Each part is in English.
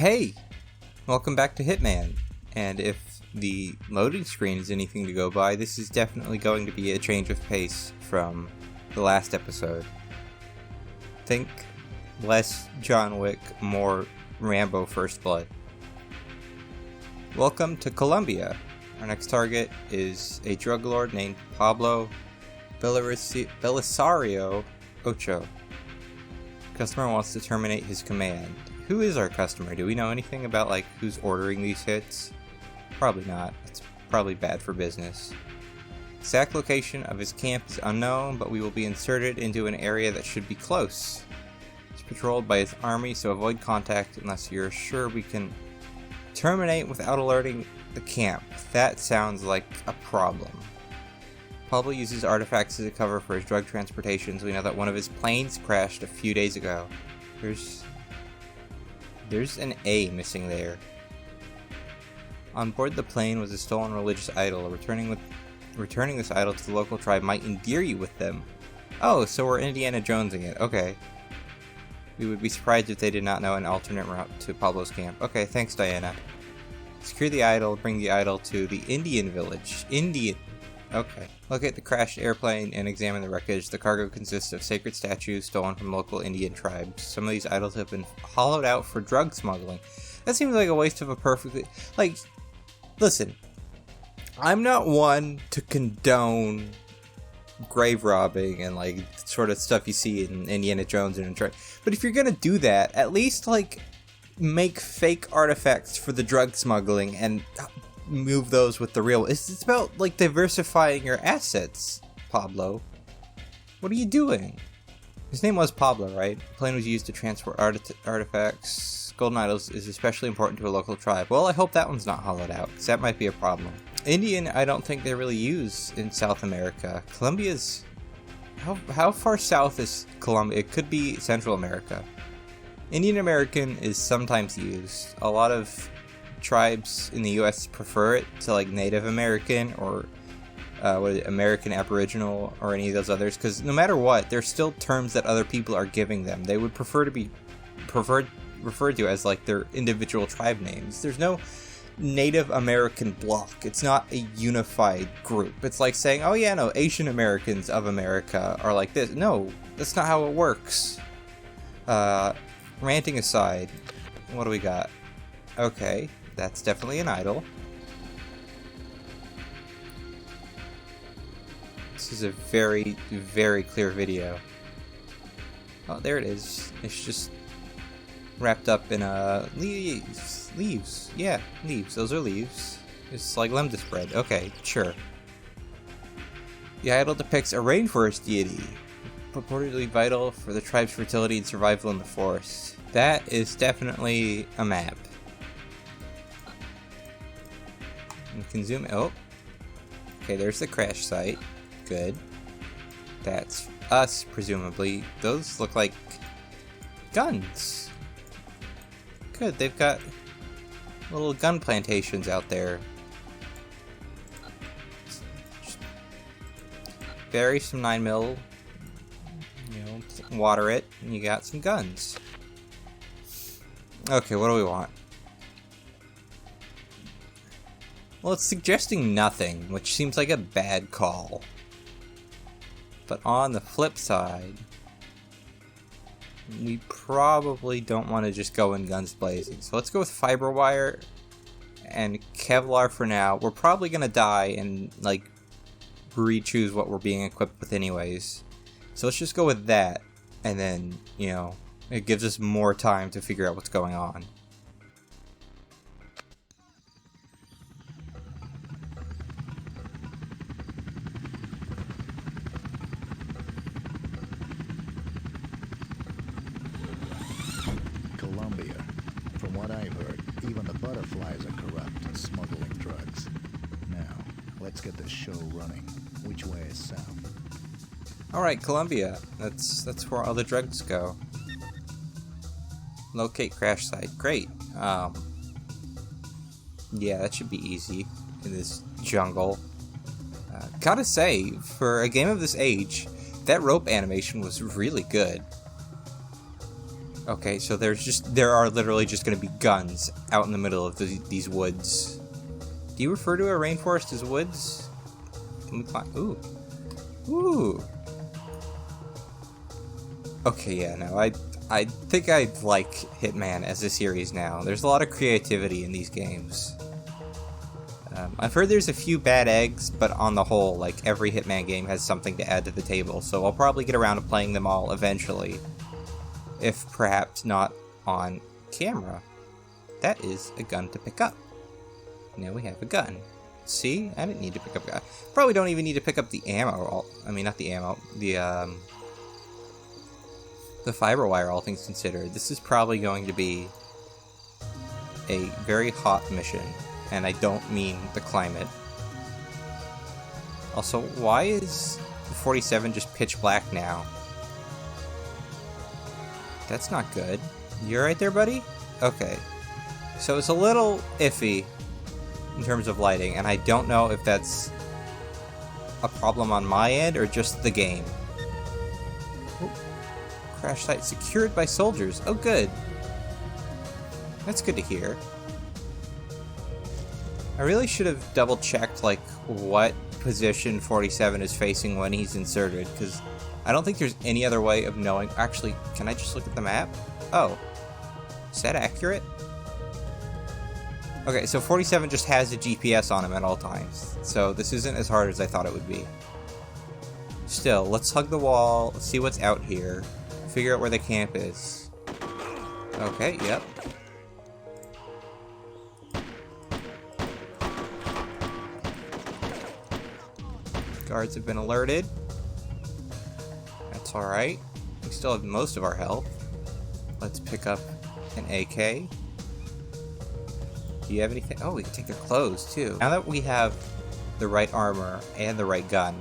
Hey! Welcome back to Hitman, and if the loading screen is anything to go by, this is definitely going to be a change of pace from the last episode. Think less John Wick, more Rambo First Blood. Welcome to Colombia. Our next target is a drug lord named Pablo Belisario Ocho. Customer wants to terminate his command. Who is our customer? Do we know anything about who's ordering these hits? Probably not. It's probably bad for business. Exact location of his camp is unknown, but we will be inserted into an area that should be close. It's patrolled by his army, so avoid contact unless you're sure we can terminate without alerting the camp. That sounds like a problem. Pablo uses artifacts as a cover for his drug transportations. We know that one of his planes crashed a few days ago. There's an A missing there. On board the plane was a stolen religious idol. Returning this idol to the local tribe might endear you with them. Oh, so we're Indiana Jonesing it. Okay. We would be surprised if they did not know an alternate route to Pablo's camp. Okay, thanks, Diana. Secure the idol. Bring the idol to the Indian village. Okay. Locate the crashed airplane and examine the wreckage. The cargo consists of sacred statues stolen from local Indian tribes. Some of these idols have been hollowed out for drug smuggling. That seems like a waste of a perfectly... listen. I'm not one to condone grave robbing and, sort of stuff you see in Indiana Jones and but if you're gonna do that, at least, make fake artifacts for the drug smuggling and... move those with the real. It's about diversifying your assets, Pablo. What are you doing? His name was Pablo, right? The plane was used to transport artifacts. Golden idols is especially important to a local tribe. Well, I hope that one's not hollowed out, because that might be a problem. Indian, I don't think they really use in South America. Colombia's... How far south is Colombia? It could be Central America. Indian American is sometimes used. A lot of tribes in the US prefer it to Native American or American Aboriginal or any of those others, because no matter what, they're still terms that other people are giving them. They would prefer to be referred to as their individual tribe names. There's no Native American bloc. It's not a unified group. It's like saying, oh yeah, no, Asian Americans of America are like this. No, that's not how it works. Ranting aside, what do we got? Okay. That's definitely an idol. This is a very, very clear video. Oh, there it is. It's just wrapped up in leaves. Leaves. Yeah, leaves. Those are leaves. It's like lemon bread. Okay, sure. The idol depicts a rainforest deity, purportedly vital for the tribe's fertility and survival in the forest. That is definitely a map. You can zoom in. Oh. Okay, there's the crash site. Good. That's us, presumably. Those look like guns. Good, they've got little gun plantations out there. Just bury some 9mm, water it, and you got some guns. Okay, what do we want? Well, it's suggesting nothing, which seems like a bad call. But on the flip side, we probably don't want to just go in guns blazing. So let's go with fiber wire and Kevlar for now. We're probably going to die and, re-choose what we're being equipped with anyways. So let's just go with that. And then, it gives us more time to figure out what's going on. From what I've heard, even the butterflies are corrupt and smuggling drugs. Now, let's get this show running. Which way is south? Alright, Colombia. That's where all the drugs go. Locate crash site. Great. Yeah, that should be easy in this jungle. Gotta say, for a game of this age, that rope animation was really good. Okay, so there are literally just going to be guns out in the middle of these woods. Do you refer to a rainforest as woods? Can we climb? Ooh. Ooh. Okay, yeah, no, I think I like Hitman as a series now. There's a lot of creativity in these games. I've heard there's a few bad eggs, but on the whole, like, every Hitman game has something to add to the table, so I'll probably get around to playing them all eventually. If perhaps not on camera. That is a gun to pick up. Now we have a gun. See? I didn't need to pick up a gun. Probably don't even need to pick up the ammo. I mean, not the ammo. The fiber wire, all things considered. This is probably going to be a very hot mission. And I don't mean the climate. Also, why is the 47 just pitch black now? That's not good. You're right there, buddy? Okay. So it's a little iffy in terms of lighting, and I don't know if that's a problem on my end or just the game. Ooh. Crash site secured by soldiers. Oh, good. That's good to hear. I really should have double-checked, like, what position 47 is facing when he's inserted, because I don't think there's any other way of knowing. Actually, can I just look at the map? Oh. Is that accurate? Okay, so 47 just has a GPS on him at all times, so this isn't as hard as I thought it would be. Still, let's hug the wall, let's see what's out here, figure out where the camp is. Okay, yep. Guards have been alerted. That's alright. We still have most of our health. Let's pick up an AK. Do you have anything? Oh, we can take their clothes too. Now that we have the right armor and the right gun,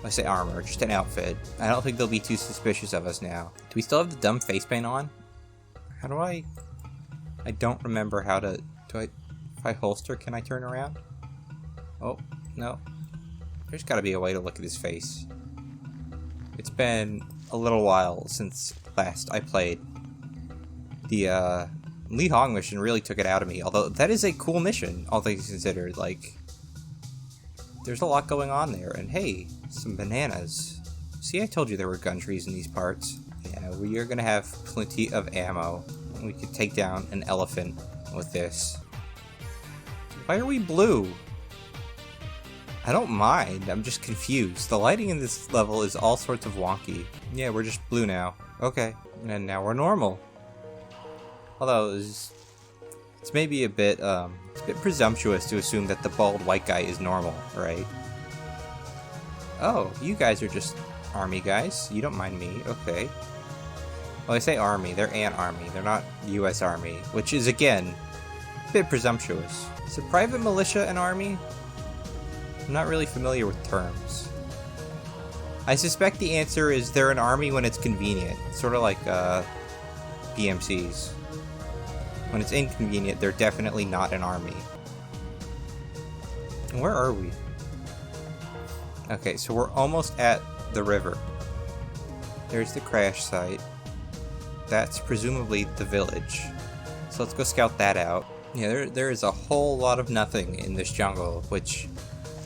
I say armor, just an outfit, I don't think they'll be too suspicious of us now. Do we still have the dumb face paint on? How do I don't remember how to... if I holster, can I turn around? Oh, no. There's gotta be a way to look at his face. It's been a little while since last I played. The Lee Hong mission really took it out of me, although that is a cool mission, all things considered. Like, there's a lot going on there, and hey, some bananas. See, I told you there were gun trees in these parts. Yeah, we are gonna have plenty of ammo. We could take down an elephant with this. Why are we blue? I don't mind, I'm just confused. The lighting in this level is all sorts of wonky. Yeah, we're just blue now. Okay, and now we're normal. Although, it's maybe a bit presumptuous to assume that the bald white guy is normal, right? Oh, you guys are just army guys. You don't mind me, okay. Well, I say army, they're an army. They're not US Army, which is, again, a bit presumptuous. Is a private militia an army? I'm not really familiar with terms. I suspect the answer is they're an army when it's convenient. Sort of like, PMCs. When it's inconvenient, they're definitely not an army. Where are we? Okay, so we're almost at the river. There's the crash site. That's presumably the village. So let's go scout that out. Yeah, there is a whole lot of nothing in this jungle, which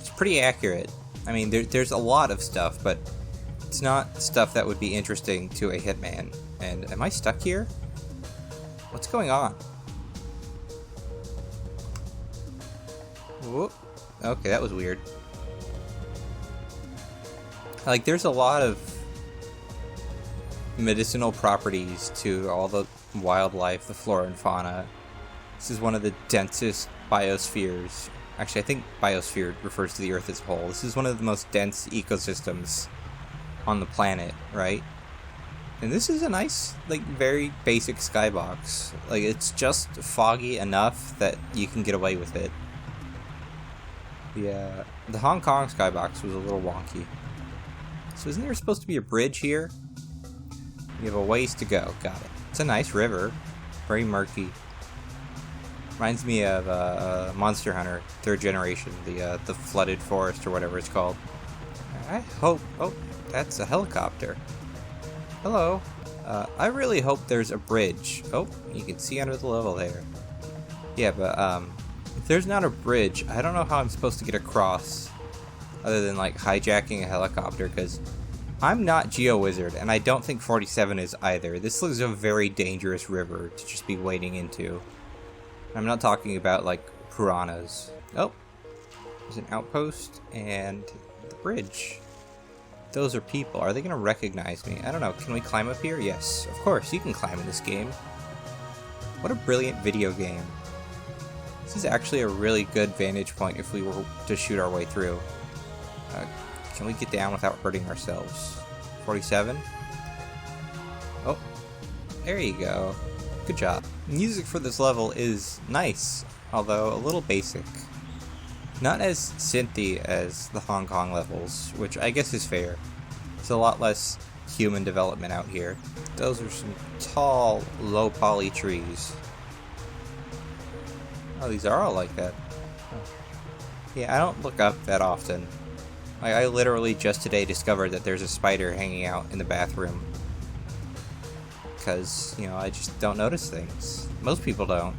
is pretty accurate. I mean, there's a lot of stuff, but it's not stuff that would be interesting to a Hitman. And am I stuck here? What's going on? Whoop. Okay, that was weird. Like, there's a lot of medicinal properties to all the wildlife, the flora and fauna. This is one of the densest biospheres. Actually, I think biosphere refers to the Earth as a whole. This is one of the most dense ecosystems on the planet, right? And this is a nice, like, very basic skybox. Like, it's just foggy enough that you can get away with it. The Hong Kong skybox was a little wonky. So isn't there supposed to be a bridge here? You have a ways to go. Got it. It's a nice river. Very murky. Reminds me of Monster Hunter, 3rd generation. The flooded forest or whatever it's called. I hope... Oh, that's a helicopter. Hello. I really hope there's a bridge. Oh, you can see under the level there. Yeah, but if there's not a bridge, I don't know how I'm supposed to get across other than like hijacking a helicopter, because I'm not GeoWizard, and I don't think 47 is either. This looks a very dangerous river to just be wading into. I'm not talking about like piranhas. Oh, there's an outpost and the bridge. Those are people. Are they going to recognize me? I don't know. Can we climb up here? Yes, of course, you can climb in this game. What a brilliant video game. This is actually a really good vantage point if we were to shoot our way through. Can we get down without hurting ourselves? 47? Oh, there you go. Good job. Music for this level is nice, although a little basic. Not as synthy as the Hong Kong levels, which I guess is fair. It's a lot less human development out here. Those are some tall, low poly trees. Oh, these are all like that. Oh. Yeah, I don't look up that often. I literally just today discovered that there's a spider hanging out in the bathroom. Because, you know, I just don't notice things. Most people don't.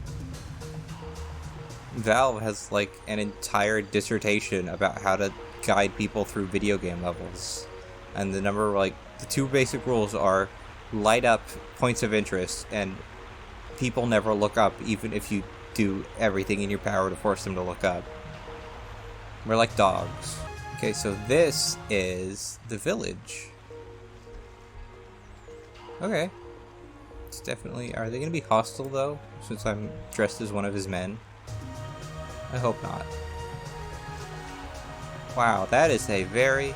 Valve has like an entire dissertation about how to guide people through video game levels. And the two basic rules are light up points of interest, and people never look up even if you do everything in your power to force them to look up. We're like dogs. Okay, so this is the village. Okay. It's definitely... Are they going to be hostile, though? Since I'm dressed as one of his men? I hope not. Wow, that is a very...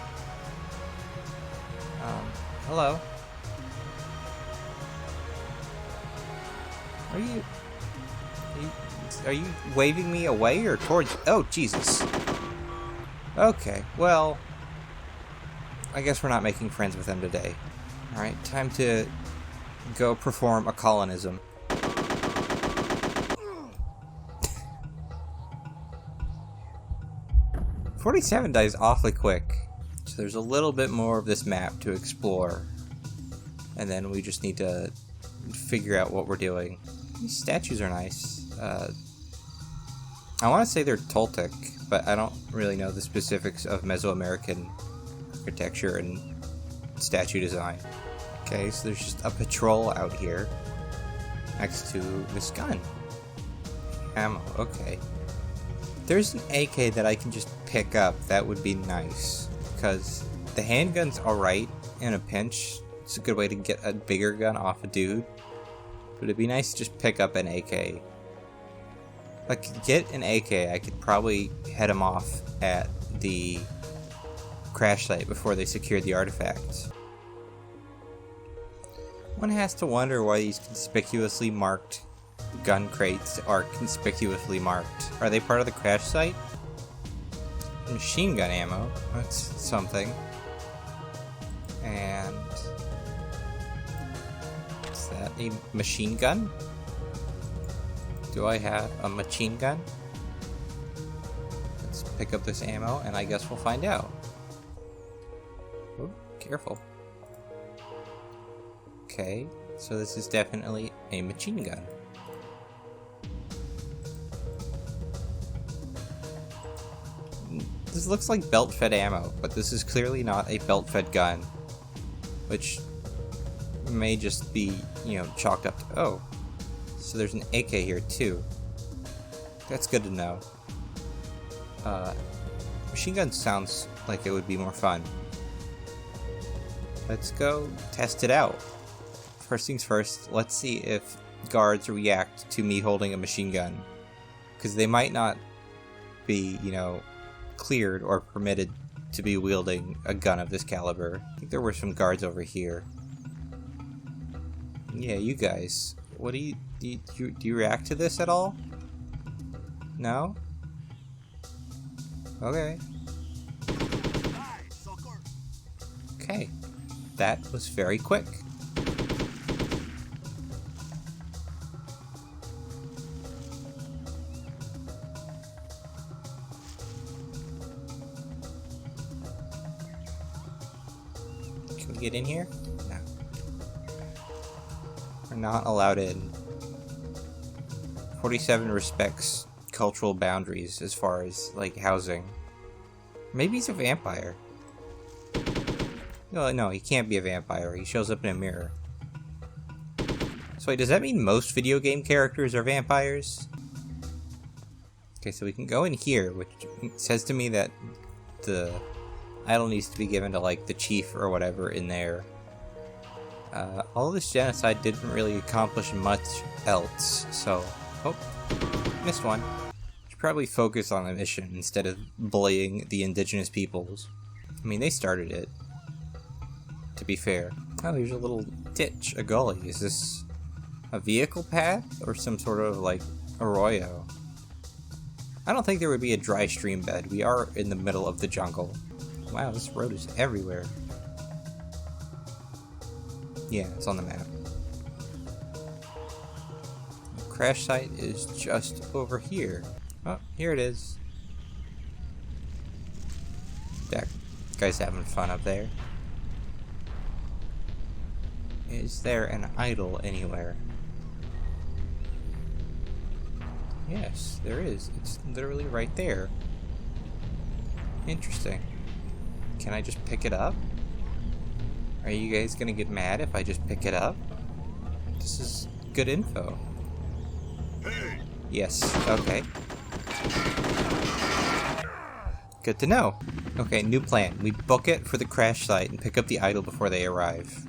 hello. Are you waving me away or towards... Oh, Jesus. Okay, well... I guess we're not making friends with them today. Alright, time to go perform a colonism. .47 dies awfully quick, so there's a little bit more of this map to explore. And then we just need to figure out what we're doing. These statues are nice. I want to say they're Toltec, but I don't really know the specifics of Mesoamerican architecture and statue design. Okay, so there's just a patrol out here next to this gun. Ammo, okay. There's an AK that I can just pick up. That would be nice, because the handgun's alright in a pinch. It's a good way to get a bigger gun off a dude, but it'd be nice to just pick up an AK. If I could get an AK, I could probably head him off at the crash site before they secured the artifacts. One has to wonder why these conspicuously marked gun crates are conspicuously marked. Are they part of the crash site? Machine gun ammo, that's something. And... is that a machine gun? Do I have a machine gun? Let's pick up this ammo and I guess we'll find out. Ooh, careful. Okay, so this is definitely a machine gun. This looks like belt-fed ammo, but this is clearly not a belt-fed gun. Which may just be, you know, chalked up to... Oh. So there's an AK here, too. That's good to know. Machine gun sounds like it would be more fun. Let's go test it out. First things first, let's see if guards react to me holding a machine gun. Because they might not be, you know, cleared or permitted to be wielding a gun of this caliber. I think there were some guards over here. Yeah, you guys. What do you react to this at all? No? Okay. Okay. That was very quick. Can we get in here? No. are not allowed in. 47 respects cultural boundaries as far as, like, housing. Maybe he's a vampire. No, he can't be a vampire. He shows up in a mirror. So wait, does that mean most video game characters are vampires? Okay, so we can go in here, which says to me that the idol needs to be given to, like, the chief or whatever in there. All this genocide didn't really accomplish much else, so... Oh, missed one. Should probably focus on the mission instead of bullying the indigenous peoples. I mean, they started it, to be fair. Oh, here's a little ditch, a gully. Is this a vehicle path or some sort of, like, arroyo? I don't think there would be a dry stream bed. We are in the middle of the jungle. Wow, this road is everywhere. Yeah, it's on the map. The crash site is just over here. Oh, here it is. That guy's having fun up there. Is there an idol anywhere? Yes, there is. It's literally right there. Interesting. Can I just pick it up? Are you guys gonna get mad if I just pick it up? This is good info. Hey. Yes, okay. Good to know. Okay, new plan. We book it for the crash site and pick up the idol before they arrive.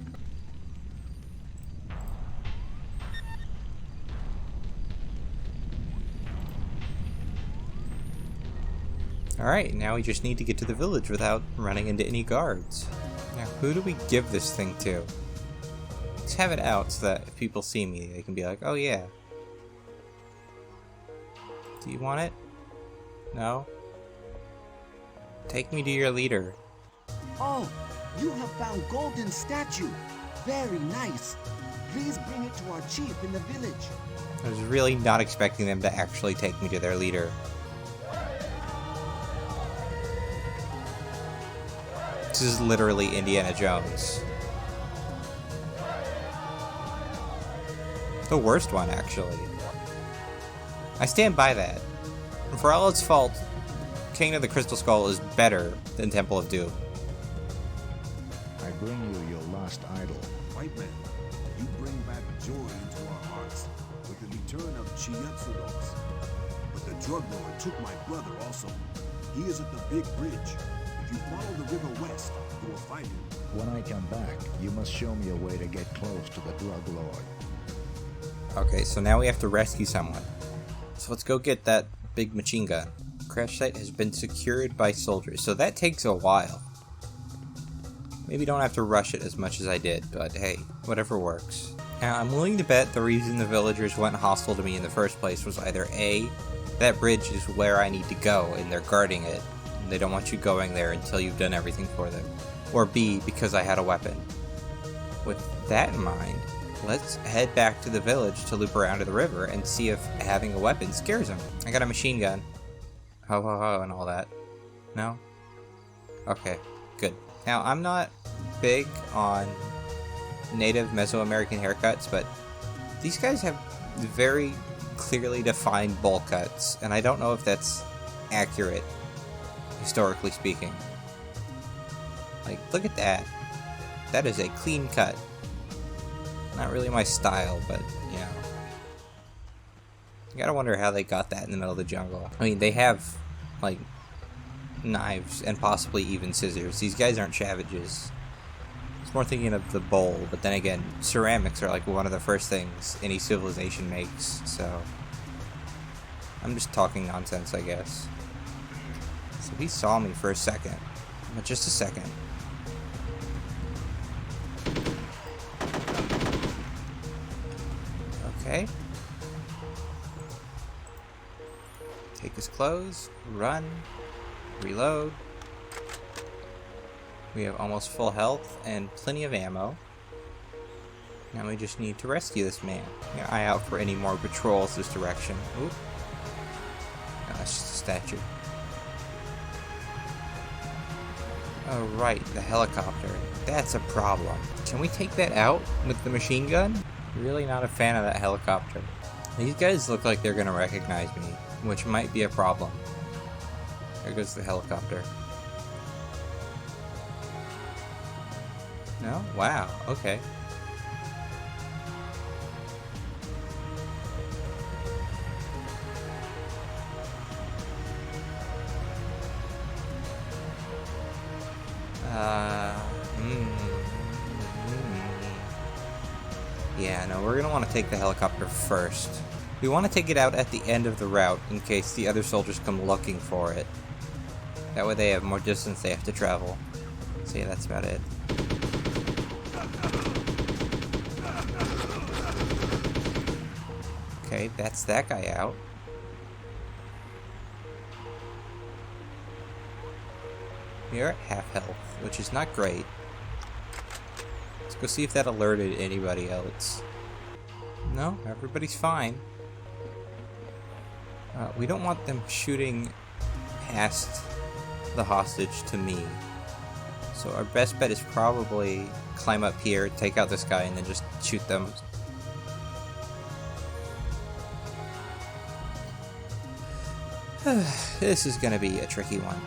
Alright, now we just need to get to the village without running into any guards. Now, who do we give this thing to? Let's have it out so that if people see me, they can be like, oh yeah. Do you want it? No? Take me to your leader. Oh, you have found golden statue. Very nice. Please bring it to our chief in the village. I was really not expecting them to actually take me to their leader. This is literally Indiana Jones. The worst one, actually. I stand by that. For all its fault, King of the Crystal Skull is better than Temple of Doom. I bring you your lost idol. White man, you bring back joy into our hearts with the return of Chiatsuros. But the drug lord took my brother also. He is at the big bridge. If you follow the river west, you will find him. When I come back, you must show me a way to get close to the drug lord. Okay, so now we have to rescue someone. So let's go get that big machine gun. Crash site has been secured by soldiers, so that takes a while. Maybe don't have to rush it as much as I did, but hey, whatever works. Now, I'm willing to bet the reason the villagers went hostile to me in the first place was either A, that bridge is where I need to go and they're guarding it, and they don't want you going there until you've done everything for them, or B, because I had a weapon. With that in mind, let's head back to the village to loop around to the river and see if having a weapon scares them. I got a machine gun. Ho ho ho and all that. No? Okay, good. Now, I'm not big on native Mesoamerican haircuts, but these guys have very clearly defined bowl cuts, and I don't know if that's accurate, historically speaking. Like, look at that. That is a clean cut. Not really my style, but, you know. You gotta wonder how they got that in the middle of the jungle. I mean, they have, like, knives and possibly even scissors. These guys aren't savages. I was more thinking of the bowl, but then again, ceramics are, like, one of the first things any civilization makes, so... I'm just talking nonsense, I guess. So he saw me for a second. But just a second. Okay. Take his clothes, run, reload. We have almost full health and plenty of ammo. Now we just need to rescue this man. Yeah, eye out for any more patrols this direction. Oop. No, that's just a statue. Oh right, the helicopter. That's a problem. Can we take that out with the machine gun? Really not a fan of that helicopter. These guys look like they're gonna recognize me, which might be a problem. There goes the helicopter. No? Wow, okay. Yeah, no, we're gonna want to take the helicopter first. We want to take it out at the end of the route in case the other soldiers come looking for it. That way they have more distance they have to travel. So yeah, that's about it. Okay, that's that guy out. We are at half health, which is not great. Let's go see if that alerted anybody else. No, everybody's fine. We don't want them shooting past the hostage to me. So our best bet is probably climb up here, take out this guy, and then just shoot them. This is gonna be a tricky one.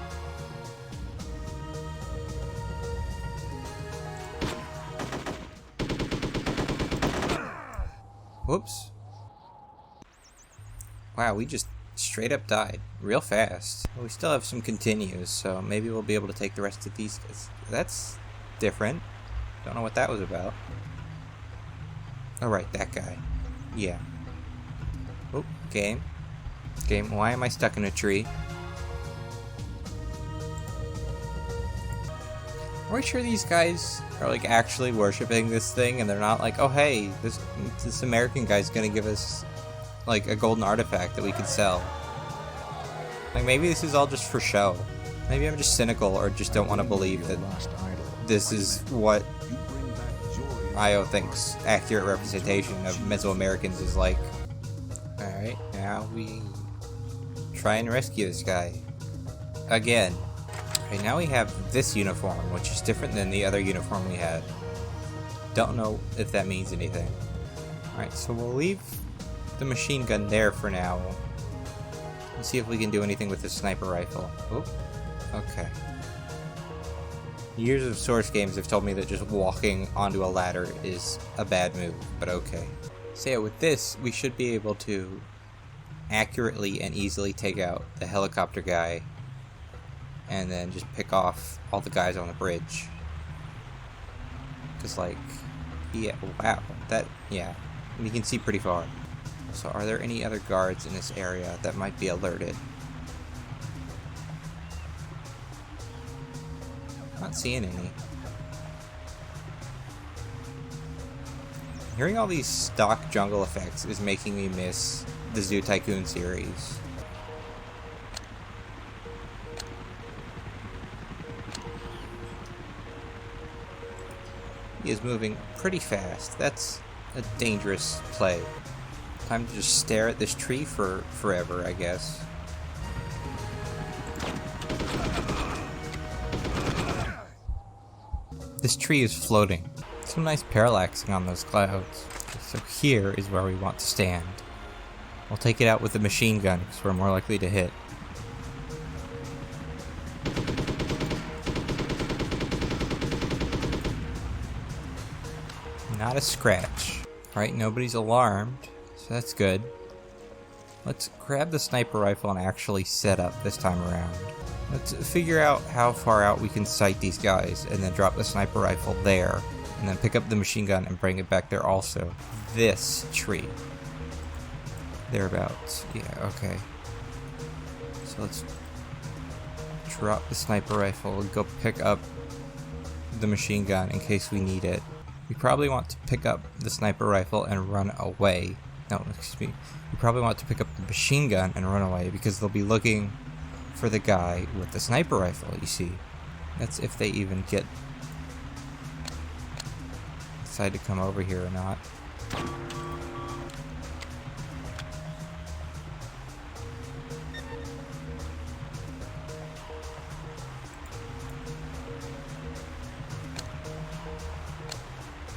Whoops. Wow, we just straight up died real fast. We still have some continues, so maybe we'll be able to take the rest of these guys. That's different. Don't know what that was about. Oh, right, that guy. Yeah. Oh, game. Game, why am I stuck in a tree? Are we sure these guys are like actually worshipping this thing and they're not like, oh hey, this American guy's gonna give us like a golden artifact that we could sell? Like maybe this is all just for show. Maybe I'm just cynical or just don't want to believe that this is what IO thinks accurate representation of Mesoamericans is like. Alright, now we try and rescue this guy. Again. Okay, now we have this uniform, which is different than the other uniform we had. Don't know if that means anything. Alright, so we'll leave the machine gun there for now. Let's see if we can do anything with the sniper rifle. Oh, okay. Years of Source games have told me that just walking onto a ladder is a bad move, but okay. So yeah, with this, we should be able to accurately and easily take out the helicopter guy and then just pick off all the guys on the bridge. Cause like, yeah, wow, that, yeah, we can see pretty far. So are there any other guards in this area that might be alerted? Not seeing any. Hearing all these stock jungle effects is making me miss the Zoo Tycoon series. He is moving pretty fast. That's a dangerous play. Time to just stare at this tree for forever, I guess. This tree is floating. Some nice parallaxing on those clouds. So here is where we want to stand. We'll take it out with a machine gun because we're more likely to hit. Not a scratch. Alright, nobody's alarmed, so that's good. Let's grab the sniper rifle and actually set up this time around. Let's figure out how far out we can sight these guys, and then drop the sniper rifle there, and then pick up the machine gun and bring it back there also. This tree. Thereabouts. Yeah, okay. So let's drop the sniper rifle and go pick up the machine gun in case we need it. We probably want to pick up the sniper rifle and run away. No, excuse me. We probably want to pick up the machine gun and run away because they'll be looking for the guy with the sniper rifle, you see. That's if they even decide to come over here or not.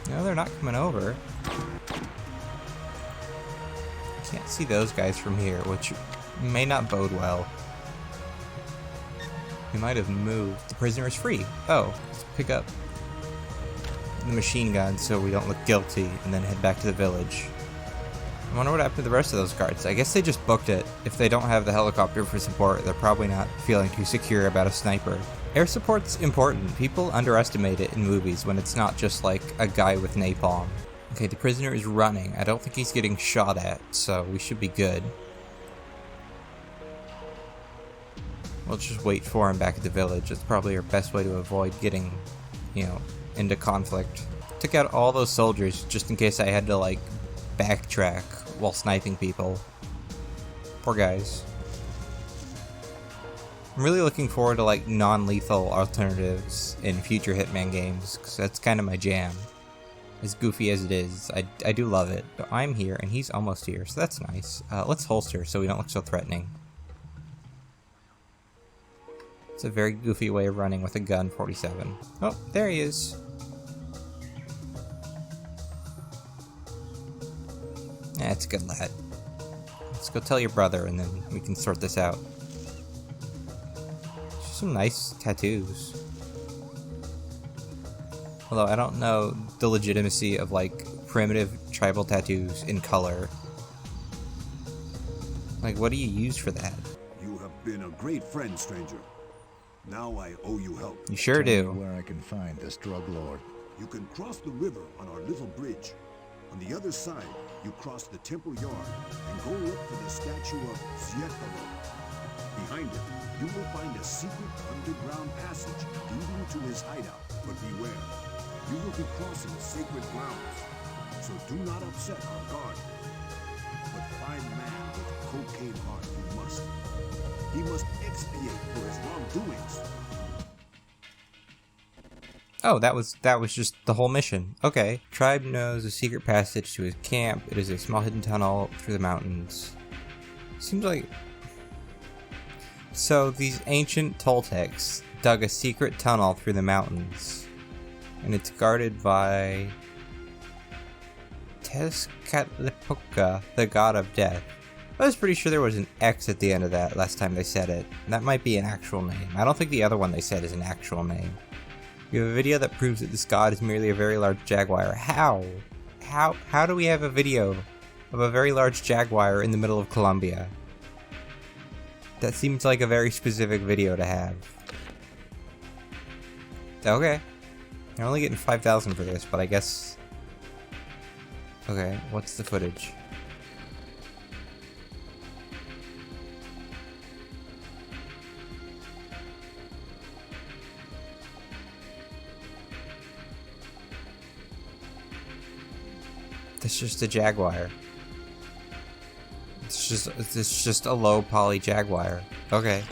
No, they're not coming over. see those guys from here, which may not bode well. We might have moved. The prisoner is free. Oh, let's pick up the machine gun so we don't look guilty, and then head back to the village. I wonder what happened to the rest of those guards. I guess they just booked it. If they don't have the helicopter for support, they're probably not feeling too secure about a sniper. Air support's important. People underestimate it in movies when it's not just like a guy with napalm. Okay, the prisoner is running. I don't think he's getting shot at, so we should be good. We'll just wait for him back at the village. That's probably our best way to avoid getting, you know, into conflict. Took out all those soldiers just in case I had to, like, backtrack while sniping people. Poor guys. I'm really looking forward to, like, non-lethal alternatives in future Hitman games, because that's kind of my jam. As goofy as it is, I do love it. But I'm here, and he's almost here, so that's nice. Let's holster so we don't look so threatening. It's a very goofy way of running with a gun 47. Oh, there he is. That's a good lad. Let's go tell your brother and then we can sort this out. Some nice tattoos. Although I don't know the legitimacy of like primitive tribal tattoos in color. Like, what do you use for that? You have been a great friend, stranger. Now I owe you help. You sure Tell me do. where I can find this drug lord. You can cross the river on our little bridge. On the other side, you cross the temple yard and go up to the statue of Zietalo. Behind it, you will find a secret underground passage leading to his hideout. But beware, you will be crossing sacred grounds, so do not upset our guard. But find man with cocaine heart you must. He must expiate for his wrongdoings. Oh, that was just the whole mission. Okay. Tribe knows a secret passage to his camp. It is a small hidden tunnel through the mountains. Seems like... So, these ancient Toltecs dug a secret tunnel through the mountains. And it's guarded by... Tezcatlipoca, the god of death. I was pretty sure there was an X at the end of that last time they said it. That might be an actual name. I don't think the other one they said is an actual name. We have a video that proves that this god is merely a very large jaguar. How? How do we have a video of a very large jaguar in the middle of Colombia? That seems like a very specific video to have. Okay. You're only getting 5,000 for this, but I guess... Okay, what's the footage? It's just a jaguar. It's just a low poly jaguar. Okay.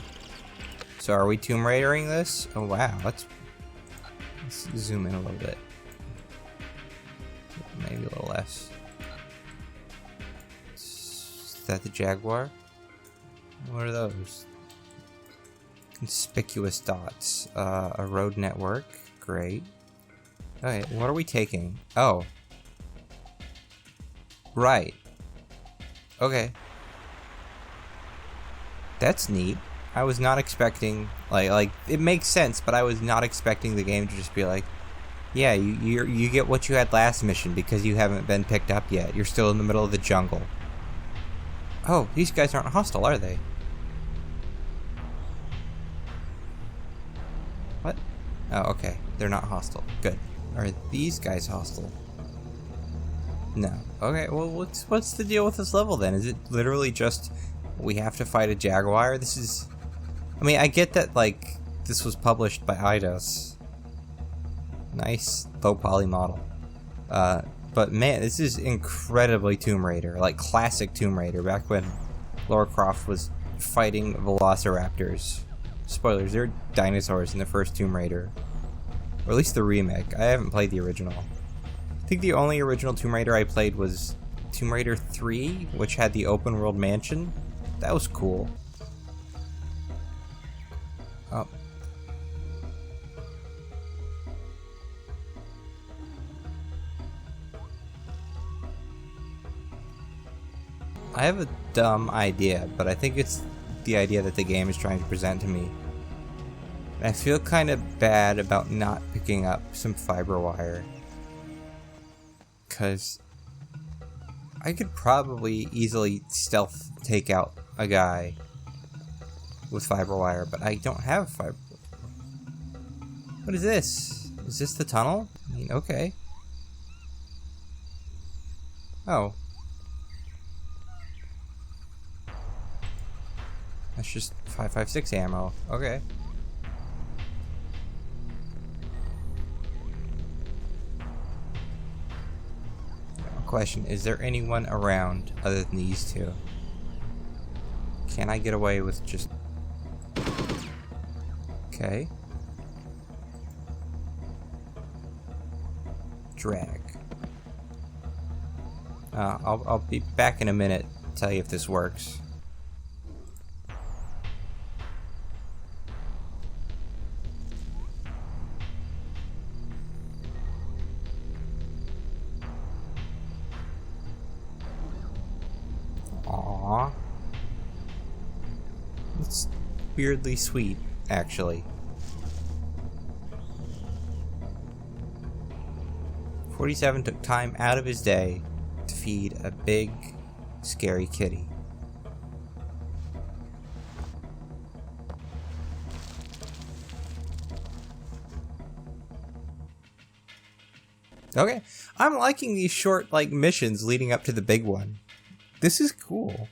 So are we Tomb Raidering this? Oh wow, let's zoom in a little bit. Maybe a little less. Is that the jaguar? What are those? Conspicuous dots. A road network. Great. Okay, what are we taking? Oh. Right. Okay. That's neat. I was not expecting, like it makes sense, but I was not expecting the game to just be like, yeah, you get what you had last mission because you haven't been picked up yet. You're still in the middle of the jungle. Oh, these guys aren't hostile, are they? What? Oh, okay. They're not hostile. Good. Are these guys hostile? No. Okay, well, what's the deal with this level then? Is it literally just we have to fight a jaguar? This is... I mean, I get that, like, this was published by Eidos. Nice low poly model. But man, this is incredibly Tomb Raider. Like, classic Tomb Raider, back when Lara Croft was fighting velociraptors. Spoilers, there were dinosaurs in the first Tomb Raider. Or at least the remake. I haven't played the original. I think the only original Tomb Raider I played was Tomb Raider 3, which had the open world mansion. That was cool. Oh. I have a dumb idea, but I think it's the idea that the game is trying to present to me. I feel kind of bad about not picking up some fiber wire, because I could probably easily stealth take out a guy with fiber wire, but I don't have fiber. What is this? Is this the tunnel? I mean, okay. Oh. That's just 5.56 ammo. Okay. Question, is there anyone around other than these two? Can I get away with just... Okay. Drag. I'll be back in a minute to tell you if this works. Aww. It's weirdly sweet, actually. 47 took time out of his day to feed a big, scary kitty. Okay, I'm liking these short, like, missions leading up to the big one. This is cool.